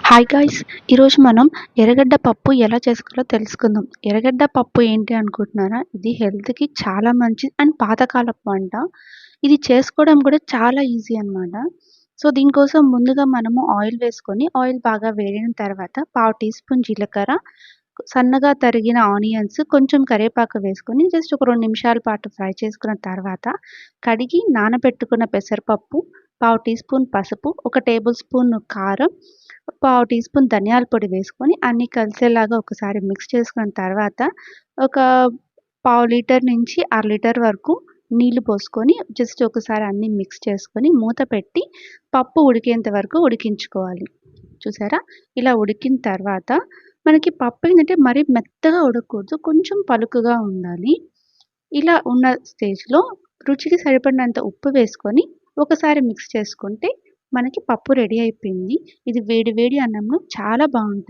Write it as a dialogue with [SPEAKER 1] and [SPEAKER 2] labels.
[SPEAKER 1] Hi guys! ఈరోజు మనం ఎర్రగడ్డ పప్పు ఎలా చేసుకోవాలో తెలుసుకుందాం. ఎర్రగడ్డ పప్పు ఏంటి అనుకుంటున్నారా? ఇది హెల్త్‌కి చాలా మంచిది అండ్ పాతకాలపు వంట. ఇది చేసుకోవడం కూడా చాలా ఈజీ అనమాట. సో, దీనికోసం ముందుగా మనము ఆయిల్ వేసుకొని, ఆయిల్ బాగా వేడిన తర్వాత పావు టీ స్పూన్ జీలకర్ర, సన్నగా తరిగిన ఆనియన్స్, కొంచెం కరివేపాకు వేసుకొని జస్ట్ ఒక 2 నిమిషాల పాటు ఫ్రై చేసుకున్న తర్వాత, కడిగి నానబెట్టుకున్న పెసరపప్పు, పావు టీ స్పూన్ పసుపు, ఒక టేబుల్ స్పూన్ కారం, పావు టీ స్పూన్ ధనియాల పొడి వేసుకొని అన్నీ కలిసేలాగా ఒకసారి మిక్స్ చేసుకున్న తర్వాత, ఒక పావు లీటర్ నుంచి అర లీటర్ వరకు నీళ్లు పోసుకొని జస్ట్ ఒకసారి అన్నీ మిక్స్ చేసుకొని మూత పెట్టి పప్పు ఉడికేంత వరకు ఉడికించుకోవాలి. చూసారా? ఇలా ఉడికిన తర్వాత మనకి పప్పు ఏంటంటే మరీ మెత్తగా ఉడకకూడదు. కొంచెం పలుకుగా ఉండాలి. ఇలా ఉన్న స్టేజ్‌లో రుచికి సరిపడినంత ఉప్పు వేసుకొని ఒకసారి మిక్స్ చేసుకుంటే మనకి పప్పు రెడీ అయిపోయింది. ఇది వేడి వేడి అన్నంలో చాలా బావుంటది.